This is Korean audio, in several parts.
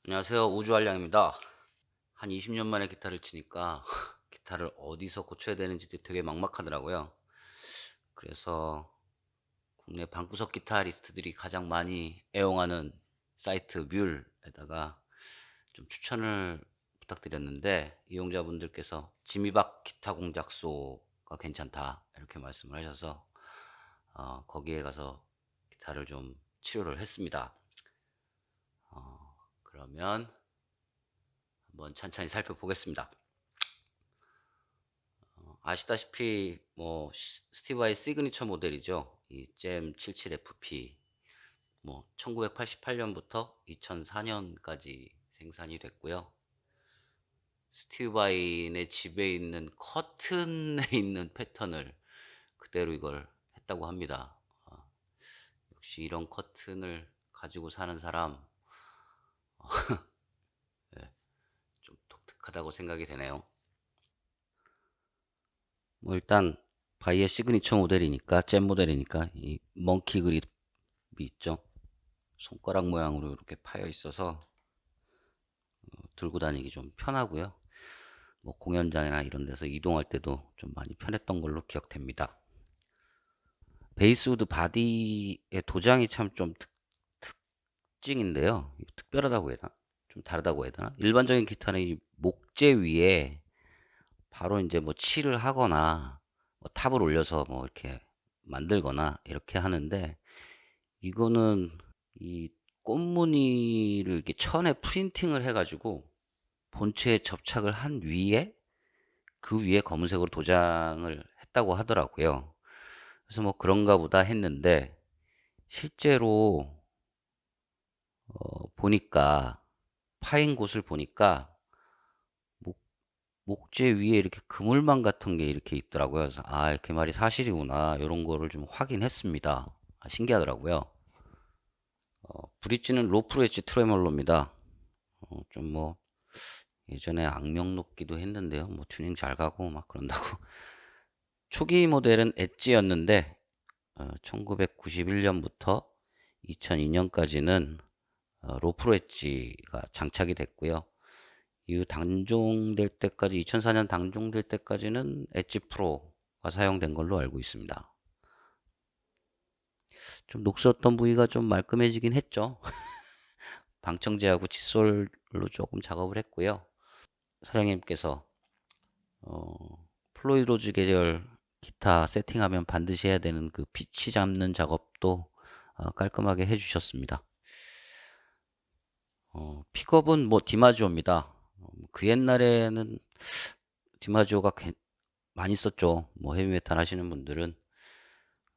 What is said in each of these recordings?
안녕하세요. 우주알량입니다. 한 20년 만에 기타를 치니까 기타를 어디서 고쳐야 되는지 되게 막막하더라고요. 그래서 국내 방구석 기타리스트들이 가장 많이 애용하는 사이트 뮬에다가 좀 추천을 부탁드렸는데, 이용자분들께서 지미박 기타 공작소가 괜찮다 이렇게 말씀을 하셔서 거기에 가서 기타를 좀 치료를 했습니다. 그러면 한번 찬찬히 살펴보겠습니다. 아시다시피 뭐 스티브의 시그니처 모델이죠. 이 잼 77FP, 뭐 1988년부터 2004년까지 생산이 됐고요. 스티브 바이의 집에 있는 커튼에 있는 패턴을 그대로 이걸 했다고 합니다. 역시 이런 커튼을 가지고 사는 사람, 예, 좀 독특하다고 생각이 되네요. 뭐 일단 바이의 시그니처 모델이니까, 잼 모델이니까 이 멍키 그립이 있죠. 손가락 모양으로 이렇게 파여 있어서 들고 다니기 좀 편하고요. 뭐 공연장이나 이런 데서 이동할 때도 좀 많이 편했던 걸로 기억됩니다. 베이스우드 바디의 도장이 참 좀 특징인데요. 특별하다고 해야 되나? 좀 다르다고 해야 되나? 일반적인 기타는 이 목재 위에 바로 이제 뭐 칠을 하거나 뭐 탑을 올려서 뭐 이렇게 만들거나 이렇게 하는데, 이거는 이 꽃무늬를 이렇게 천에 프린팅을 해가지고 본체에 접착을 한 위에, 그 위에 검은색으로 도장을 했다고 하더라고요. 그래서 뭐 그런가 보다 했는데, 실제로 보니까, 파인 곳을 보니까 목, 목재 위에 이렇게 그물망 같은 게 이렇게 있더라고요. 그래서 그 말이 사실이구나, 이런 거를 좀 확인했습니다. 신기하더라고요. 브릿지는 로프 엣지 트레몰로입니다. 좀 뭐 예전에 악명 높기도 했는데요. 뭐 튜닝 잘 가고 막 그런다고. 초기 모델은 엣지였는데 1991년부터 2002년까지는 로프 엣지가 장착이 됐고요. 이후 단종될 때까지, 2004년 단종될 때까지는 엣지 프로가 사용된 걸로 알고 있습니다. 좀 녹슬었던 부위가 좀 말끔해지긴 했죠. 방청제하고 칫솔로 조금 작업을 했고요. 사장님께서 플로이드 로즈 계열 기타 세팅하면 반드시 해야 되는 그 피치 잡는 작업도 깔끔하게 해주셨습니다. 픽업은 뭐 디마지오입니다. 그 옛날에는 디마지오가 많이 썼죠. 뭐 헤비메탈 하시는 분들은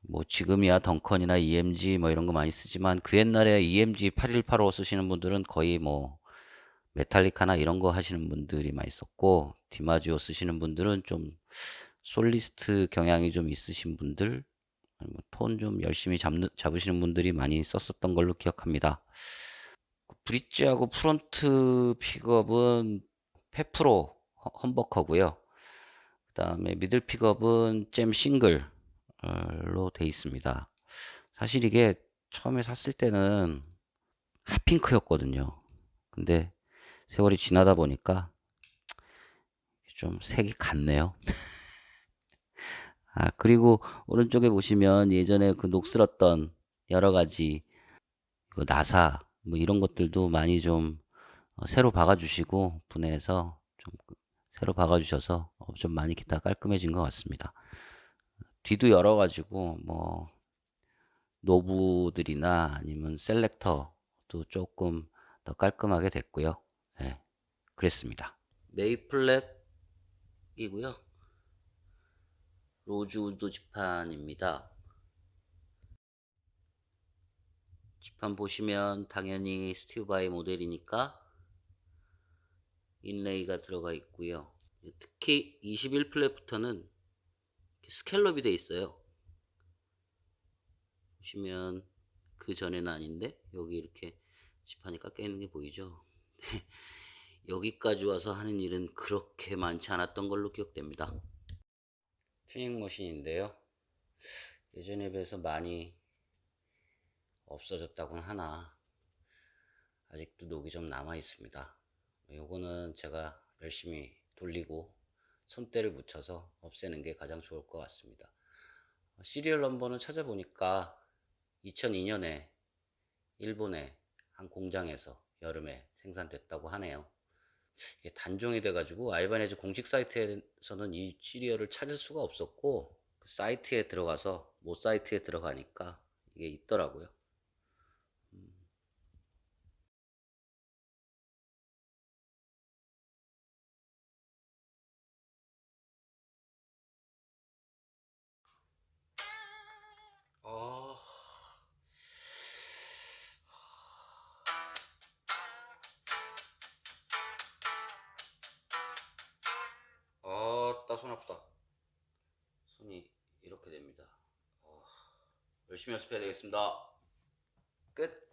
뭐 지금이야 덩컨이나 EMG 뭐 이런 거 많이 쓰지만, 그 옛날에 EMG 8185 쓰시는 분들은 거의 뭐 메탈리카나 이런 거 하시는 분들이 많이 썼고, 디마지오 쓰시는 분들은 좀 솔리스트 경향이 좀 있으신 분들, 톤 좀 열심히 잡으시는 분들이 많이 썼었던 걸로 기억합니다. 브릿지하고 프론트 픽업은 페프로 험버커고요. 그 다음에 미들 픽업은 잼 싱글로 돼 있습니다. 사실 이게 처음에 샀을 때는 핫핑크였거든요. 근데 세월이 지나다 보니까 좀 색이 같네요. 그리고 오른쪽에 보시면 예전에 그 녹슬었던 여러 가지 그 나사 뭐 이런 것들도 많이 좀 새로 박아주시고, 분해해서 좀 새로 박아주셔서 좀 많이 기타 깔끔해진 것 같습니다. 뒤도 열어가지고 뭐 노브들이나 아니면 셀렉터도 조금 더 깔끔하게 됐고요. 네, 그랬습니다. 메이플렉이고요. 로즈우드 지판입니다. 지판 보시면 당연히 스티브 바이 모델이니까 인레이가 들어가 있고요. 특히 21플랫부터는 스캘럽이 돼 있어요. 보시면 그 전에는 아닌데 여기 이렇게 지판이 깎여 있는 게 보이죠? 여기까지 와서 하는 일은 그렇게 많지 않았던 걸로 기억됩니다. 튜닝 머신인데요. 예전에 비해서 많이 없어졌다고는 하나, 아직도 녹이 좀 남아 있습니다. 요거는 제가 열심히 돌리고 손때를 묻혀서 없애는 게 가장 좋을 것 같습니다. 시리얼 넘버는 찾아보니까 2002년에 일본의 한 공장에서 여름에 생산됐다고 하네요. 이게 단종이 돼가지고 아이바네즈 공식 사이트에서는 이 시리얼을 찾을 수가 없었고, 그 사이트에 들어가서 모 사이트에 들어가니까 이게 있더라고요. 아, 손 아프다. 손이 이렇게 됩니다. 열심히 연습해야 되겠습니다. 끝.